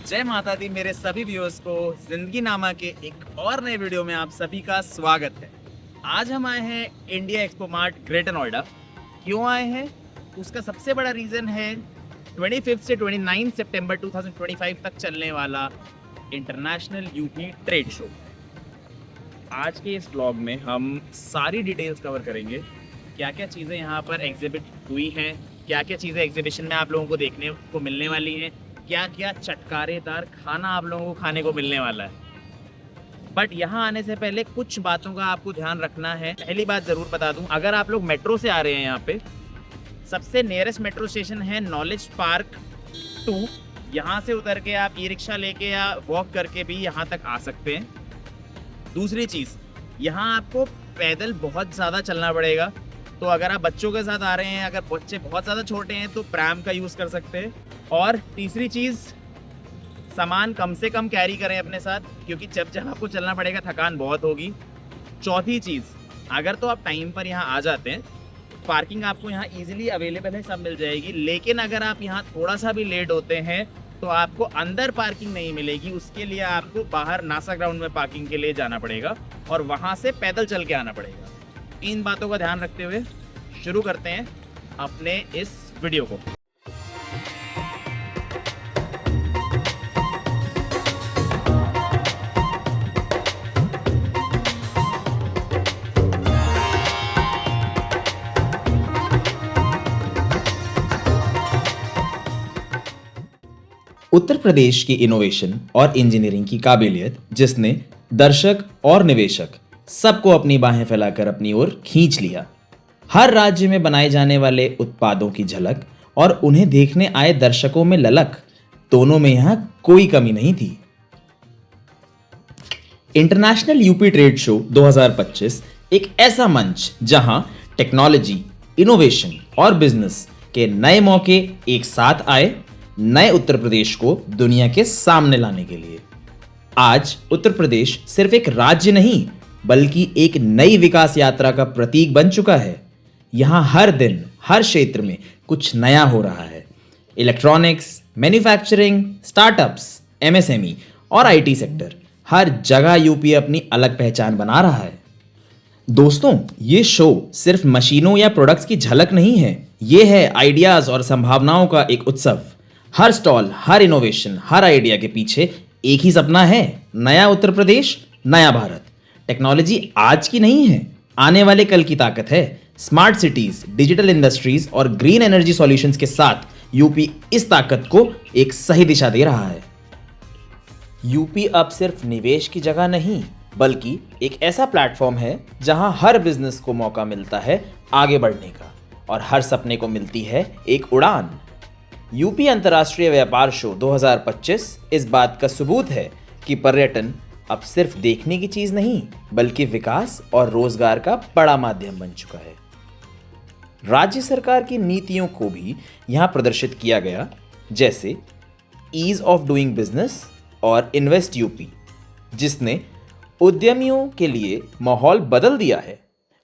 जय माता दी मेरे सभी व्यूअर्स को जिंदगी नामा के एक और नए वीडियो में आप सभी का स्वागत है। आज हम आए हैं India expo mart greater Noida. क्यों आए हैं? उसका सबसे बड़ा रीज़न है 25 से 29 सितंबर 2025 तक चलने वाला इंटरनेशनल यूपी ट्रेड शो। आज के इस ब्लॉग में हम सारी डिटेल्स कवर करेंगे, क्या क्या चीज़ें यहाँ पर एग्जिबिट हुई हैं, क्या क्या चीज़ें एग्जीबिशन में आप लोगों को देखने को मिलने वाली हैं, क्या क्या चटकारेदार खाना आप लोगों को खाने को मिलने वाला है। बट यहाँ आने से पहले कुछ बातों का आपको ध्यान रखना है। पहली बात ज़रूर बता दूँ, अगर आप लोग मेट्रो से आ रहे हैं यहाँ पे, सबसे नियरेस्ट मेट्रो स्टेशन है नॉलेज पार्क 2। यहाँ से उतर के आप ई रिक्शा लेके या वॉक करके भी यहाँ तक आ सकते हैं। दूसरी चीज़, यहाँ आपको पैदल बहुत ज़्यादा चलना पड़ेगा, तो अगर आप बच्चों के साथ आ रहे हैं, अगर बच्चे बहुत ज़्यादा छोटे हैं तो प्रैम का यूज़ कर सकते हैं। और तीसरी चीज़, सामान कम से कम कैरी करें अपने साथ, क्योंकि जब जब आपको चलना पड़ेगा थकान बहुत होगी। चौथी चीज़, अगर तो आप टाइम पर यहाँ आ जाते हैं, पार्किंग आपको यहाँ ईजिली अवेलेबल है, सब मिल जाएगी। लेकिन अगर आप यहाँ थोड़ा सा भी लेट होते हैं तो आपको अंदर पार्किंग नहीं मिलेगी। उसके लिए आपको बाहर नासा ग्राउंड में पार्किंग के लिए जाना पड़ेगा और वहाँ से पैदल चल के आना पड़ेगा। इन बातों का ध्यान रखते हुए शुरू करते हैं अपने इस वीडियो को। उत्तर प्रदेश की इनोवेशन और इंजीनियरिंग की काबिलियत, जिसने दर्शक और निवेशक सबको अपनी बाहें फैलाकर अपनी ओर खींच लिया। हर राज्य में बनाए जाने वाले उत्पादों की झलक और उन्हें देखने आए दर्शकों में ललक, दोनों में यहां कोई कमी नहीं थी। इंटरनेशनल यूपी ट्रेड शो 2025 एक ऐसा मंच जहां टेक्नोलॉजी, इनोवेशन और बिजनेस के नए मौके एक साथ आए, नए उत्तर प्रदेश को दुनिया के सामने लाने के लिए। आज उत्तर प्रदेश सिर्फ एक राज्य नहीं, बल्कि एक नई विकास यात्रा का प्रतीक बन चुका है। यहां हर दिन हर क्षेत्र में कुछ नया हो रहा है। इलेक्ट्रॉनिक्स, मैन्युफैक्चरिंग, स्टार्टअप्स, एमएसएमई और आईटी सेक्टर, हर जगह यूपी अपनी अलग पहचान बना रहा है। दोस्तों, ये शो सिर्फ मशीनों या प्रोडक्ट्स की झलक नहीं है, ये है आइडियाज और संभावनाओं का एक उत्सव। हर स्टॉल, हर इनोवेशन, हर आइडिया के पीछे एक ही सपना है, नया उत्तर प्रदेश, नया भारत। टेक्नोलॉजी आज की नहीं है, आने वाले कल की ताकत है। स्मार्ट सिटीज, डिजिटल इंडस्ट्रीज और ग्रीन एनर्जी सॉल्यूशंस के साथ यूपी इस ताकत को एक सही दिशा दे रहा है। यूपी अब सिर्फ निवेश की जगह नहीं, बल्कि एक ऐसा प्लेटफॉर्म है जहां हर बिजनेस को मौका मिलता है आगे बढ़ने का और हर सपने को मिलती है एक उड़ान। यूपी अंतर्राष्ट्रीय व्यापार शो 2025 इस बात का सबूत है कि पर्यटन अब सिर्फ देखने की चीज नहीं, बल्कि विकास और रोजगार का बड़ा माध्यम बन चुका है। राज्य सरकार की नीतियों को भी यहां प्रदर्शित किया गया, जैसे ईज ऑफ डूइंग बिजनेस और इन्वेस्ट यूपी, जिसने उद्यमियों के लिए माहौल बदल दिया है।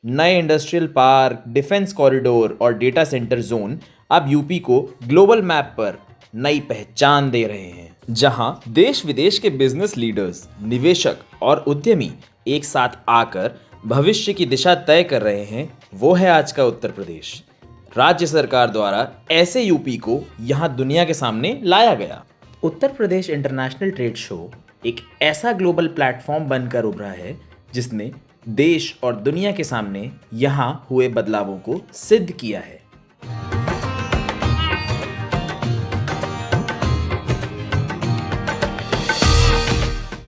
नए इंडस्ट्रियल पार्क, डिफेंस कॉरिडोर और डेटा सेंटर जोन अब यूपी को ग्लोबल मैप पर नई पहचान दे रहे हैं, जहां देश विदेश के बिजनेस लीडर्स, निवेशक और उद्यमी एक साथ आकर भविष्य की दिशा तय कर रहे हैं। वो है आज का उत्तर प्रदेश। राज्य सरकार द्वारा ऐसे यूपी को यहां दुनिया के सामने लाया गया। Uttar Pradesh international trade show एक ऐसा ग्लोबल प्लेटफॉर्म बनकर उभरा है, जिसने देश और दुनिया के सामने यहां हुए बदलावों को सिद्ध किया है।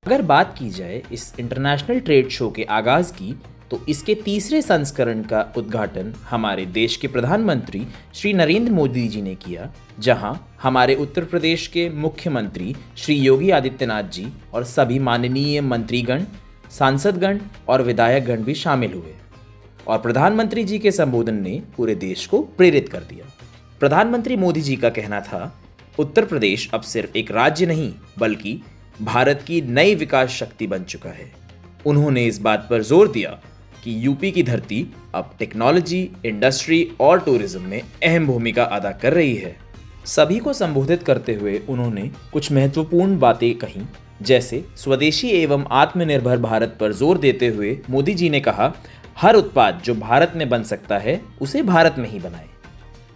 अगर बात की जाए इस इंटरनेशनल ट्रेड शो के आगाज की, तो इसके तीसरे संस्करण का उद्घाटन हमारे देश के प्रधानमंत्री श्री नरेंद्र मोदी जी ने किया, जहां हमारे उत्तर प्रदेश के मुख्यमंत्री श्री योगी आदित्यनाथ जी और सभी माननीय मंत्रीगण, सांसदगण और विधायकगण भी शामिल हुए और प्रधानमंत्री जी के संबोधन ने पूरे देश को प्रेरित कर दिया। प्रधानमंत्री मोदी जी का कहना था, उत्तर प्रदेश अब सिर्फ एक राज्य नहीं, बल्कि भारत की नई विकास शक्ति बन चुका है। उन्होंने इस बात पर जोर दिया कि यूपी की धरती अब टेक्नोलॉजी, इंडस्ट्री और टूरिज्म में अहम भूमिका अदा कर रही है। सभी को संबोधित करते हुए उन्होंने कुछ महत्वपूर्ण बातें कहीं, जैसे स्वदेशी एवं आत्मनिर्भर भारत पर जोर देते हुए मोदी जी ने कहा, हर उत्पाद जो भारत में बन सकता है उसे भारत में ही बनाएं।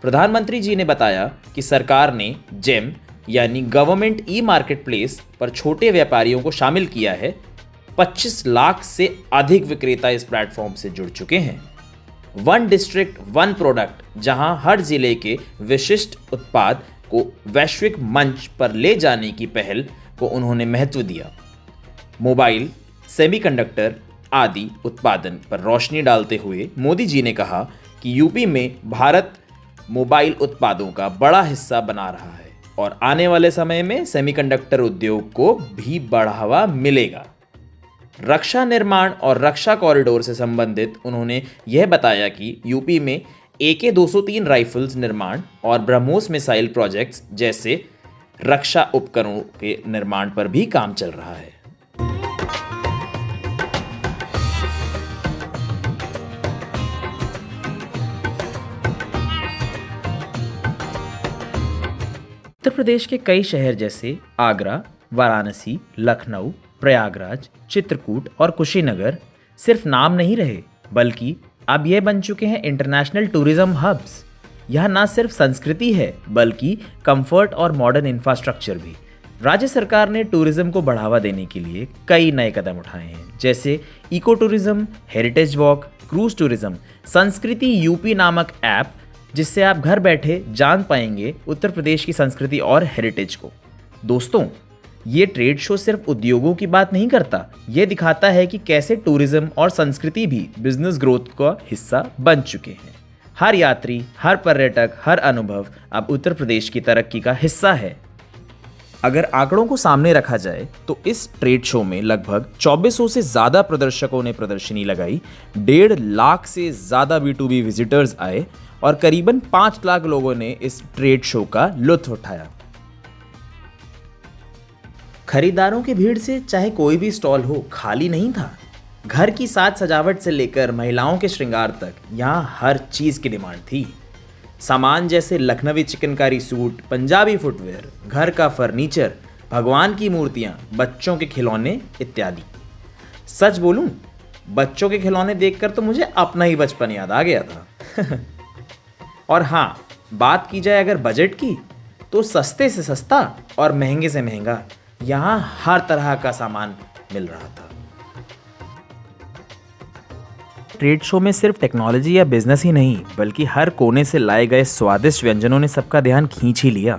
प्रधानमंत्री जी ने बताया कि सरकार ने जेम यानी गवर्नमेंट ई मार्केट प्लेस पर छोटे व्यापारियों को शामिल किया है। 25 लाख से अधिक विक्रेता इस प्लेटफॉर्म से जुड़ चुके हैं। वन डिस्ट्रिक्ट वन प्रोडक्ट, जहां हर जिले के विशिष्ट उत्पाद को वैश्विक मंच पर ले जाने की पहल को उन्होंने महत्व दिया। मोबाइल, सेमीकंडक्टर आदि उत्पादन पर रोशनी डालते हुए मोदी जी ने कहा कि यूपी में भारत मोबाइल उत्पादों का बड़ा हिस्सा बना रहा है और आने वाले समय में सेमीकंडक्टर उद्योग को भी बढ़ावा मिलेगा। रक्षा निर्माण और रक्षा कॉरिडोर से संबंधित उन्होंने यह बताया कि यूपी में AK-203 राइफल्स निर्माण और ब्रह्मोस मिसाइल प्रोजेक्ट्स जैसे रक्षा उपकरणों के निर्माण पर भी काम चल रहा है। उत्तर प्रदेश के कई शहर जैसे आगरा, वाराणसी, लखनऊ, प्रयागराज, चित्रकूट और कुशीनगर सिर्फ नाम नहीं रहे, बल्कि अब ये बन चुके हैं इंटरनेशनल टूरिज्म हब्स। यह ना सिर्फ संस्कृति है, बल्कि कंफर्ट और मॉडर्न इंफ्रास्ट्रक्चर भी। राज्य सरकार ने टूरिज्म को बढ़ावा देने के लिए कई नए कदम उठाए हैं, जैसे eco tourism, heritage walk, cruise tourism, Sanskriti UP नामक ऐप, जिससे आप घर बैठे जान पाएंगे उत्तर प्रदेश की संस्कृति और हेरिटेज को। दोस्तों, ये ट्रेड शो सिर्फ उद्योगों की बात नहीं करता, ये दिखाता है कि कैसे टूरिज्म और संस्कृति भी बिजनेस ग्रोथ का हिस्सा बन चुके हैं। हर यात्री, हर पर्यटक, हर अनुभव अब उत्तर प्रदेश की तरक्की का हिस्सा है। अगर आंकड़ों को सामने रखा जाए तो इस ट्रेड शो में लगभग 2400 से ज़्यादा प्रदर्शकों ने प्रदर्शनी लगाई, 1.5 लाख से ज़्यादा B2B विजिटर्स आए और करीबन 5 लाख लोगों ने इस ट्रेड शो का लुत्फ उठाया। खरीदारों की भीड़ से चाहे कोई भी स्टॉल हो, खाली नहीं था। घर की साज सजावट से लेकर महिलाओं के श्रृंगार तक यहाँ हर चीज़ की डिमांड थी। सामान जैसे लखनवी चिकनकारी सूट, पंजाबी फुटवेयर, घर का फर्नीचर, भगवान की मूर्तियाँ, बच्चों के खिलौने इत्यादि। सच बोलूं, बच्चों के खिलौने देखकर तो मुझे अपना ही बचपन याद आ गया था। और हाँ, बात की जाए अगर बजट की, तो सस्ते से सस्ता और महंगे से महंगा यहाँ हर तरह का सामान मिल रहा था। ट्रेड शो में सिर्फ टेक्नोलॉजी या बिजनेस ही नहीं, बल्कि हर कोने से लाए गए स्वादिष्ट व्यंजनों ने सबका ध्यान खींच ही लिया।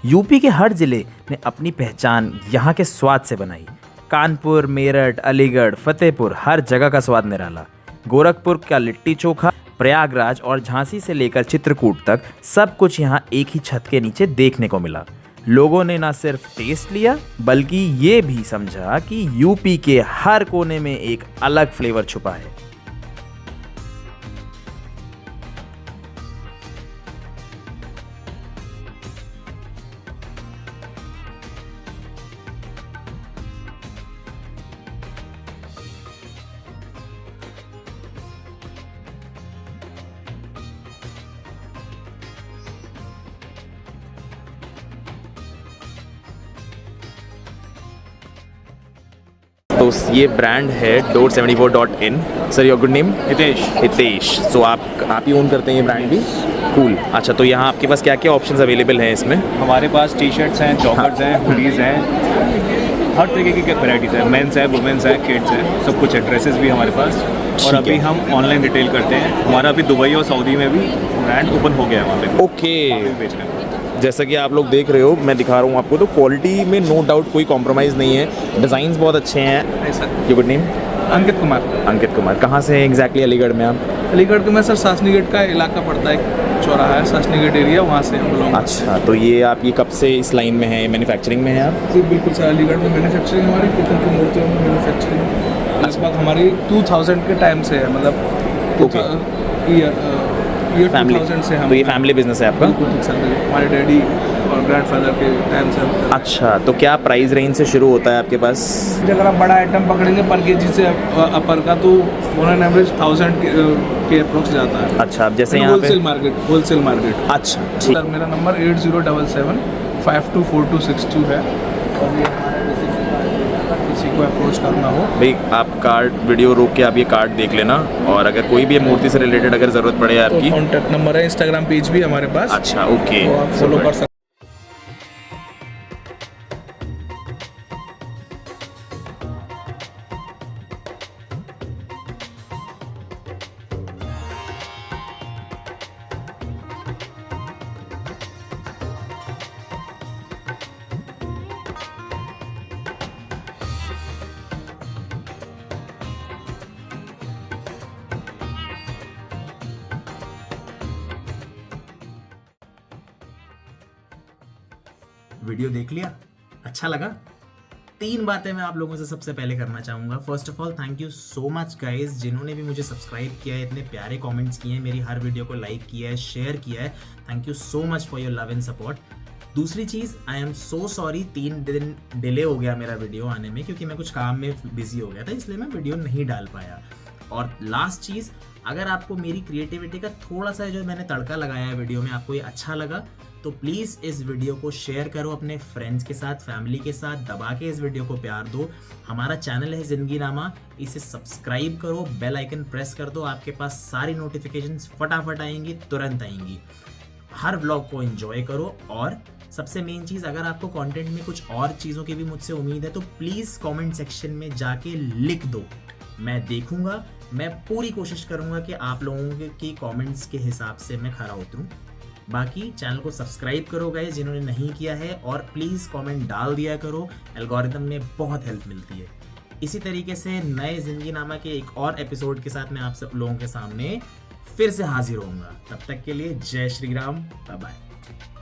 यूपी के हर जिले ने अपनी पहचान यहाँ के स्वाद से बनाई। कानपुर, मेरठ, अलीगढ़, फतेहपुर, हर जगह का स्वाद निराला। गोरखपुर का लिट्टी चोखा, प्रयागराज और झांसी से लेकर चित्रकूट तक सब कुछ यहाँ एक ही छत के नीचे देखने को मिला। लोगों ने ना सिर्फ टेस्ट लिया, बल्कि ये भी समझा कि यूपी के हर कोने में एक अलग फ्लेवर छुपा है। तो ये ब्रांड है Door74.in। Sir, your good name? Hitesh. So आप ही ओन करते हैं ये ब्रांड भी? कूल। अच्छा, तो यहाँ आपके पास क्या क्या ऑप्शंस अवेलेबल हैं इसमें? हमारे पास टी शर्ट्स हैं, जॉगर्स हैं, हुडीज़ हैं, हर तरीके की वैराइटीज़ है। मेंस है, वुमेंस है, किड्स है, सब कुछ है। ड्रेसेस भी हमारे पास। और अभी हम ऑनलाइन रिटेल करते हैं। हमारा अभी दुबई और सऊदी में भी ब्रांड ओपन हो गया है वहाँ पे। ओके, जैसा कि आप लोग देख रहे हो, मैं दिखा रहा हूँ आपको, तो क्वालिटी में नो डाउट कोई कॉम्प्रोमाइज़ नहीं है। डिज़ाइंस बहुत अच्छे हैं। Your good name? Ankit Kumar. Ankit Kumar. कहाँ से हैं एग्जैक्टली अलीगढ़ में आप? अलीगढ़ के में सर सासनी गेट का इलाका पड़ता है, एक चौराहा है सासनी गेट एरिया, वहाँ से हम लोग। अच्छा, तो ये आप ये कब से इस लाइन में है, मैन्युफैक्चरिंग में है आप? जी बिल्कुल सर, अलीगढ़ में मैन्युफैक्चरिंग, हमारी पीतल की मूर्तियों में मैन्युफैक्चरिंग लगभग हमारी 2000 के टाइम से है, मतलब ये फैमिली 2000 से हम। तो ये फैमिली बिजनेस है आपका? बिल्कुल ठीक सर। हमारे डैडी ग्रैंडफादर के टाइम से हम कर रहे हैं। अच्छा, तो क्या प्राइस रेंज से शुरू होता है आपके पास? अगर आप बड़ा आइटम पकड़ेंगे पर केजी से अपर का तो ऑन एवरेज 1000 के अप्रोक्स जाता है। अच्छा, अब जैसे यहाँ होलसेल पे मार्केट। अच्छा ठीक। सर मेरा नंबर 8077 524262 है, और ये किसी को अप्रोच करना हो भाई आप कार्ड वीडियो रोक के आप ये कार्ड देख लेना, और अगर कोई भी मूर्ति से रिलेटेड अगर ज़रूरत पड़े तो आपकी। कॉन्टैक्ट नंबर है, इंस्टाग्राम पेज भी हमारे पास, अच्छा ओके, तो आप फॉलो कर सकते वीडियो देख लिया, अच्छा लगा? 3 बातें मैं आप लोगों से सबसे पहले करना चाहूँगा। First of all thank you so much guys, जिन्होंने भी मुझे सब्सक्राइब किया है, इतने प्यारे कमेंट्स किए हैं, मेरी हर वीडियो को लाइक किया है, शेयर किया है। Thank you so much for your love and support. दूसरी चीज़, आई एम सो सॉरी 3 दिन डिले हो गया मेरा वीडियो आने में, क्योंकि मैं कुछ काम में बिजी हो गया था, इसलिए मैं वीडियो नहीं डाल पाया। और लास्ट चीज़, अगर आपको मेरी क्रिएटिविटी का थोड़ा सा जो मैंने तड़का लगाया है वीडियो में, आपको ये अच्छा लगा तो प्लीज़ इस वीडियो को शेयर करो अपने फ्रेंड्स के साथ, फैमिली के साथ, दबा के इस वीडियो को प्यार दो। हमारा चैनल है ज़िंदगी नामा, इसे सब्सक्राइब करो, बेल आइकन प्रेस कर दो, आपके पास सारी नोटिफिकेशंस फटाफट आएंगी, तुरंत आएंगी। हर व्लॉग को एंजॉय करो, और सबसे मेन चीज़, अगर आपको कंटेंट में कुछ और चीज़ों की भी मुझसे उम्मीद है तो प्लीज़ कमेंट सेक्शन में जाके लिख दो, मैं देखूंगा। मैं पूरी कोशिश करूंगा कि आप लोगों के कमेंट्स के हिसाब से मैं खरा उतरूं। बाकी चैनल को सब्सक्राइब करो गाइस जिन्होंने नहीं किया है, और प्लीज़ कमेंट डाल दिया करो, एल्गोरिथम में बहुत हेल्प मिलती है। इसी तरीके से नए ज़िंदगी नामा के एक और एपिसोड के साथ मैं आप सब लोगों के सामने फिर से हाजिर होऊंगा। तब तक के लिए जय श्री राम, बाय बाय।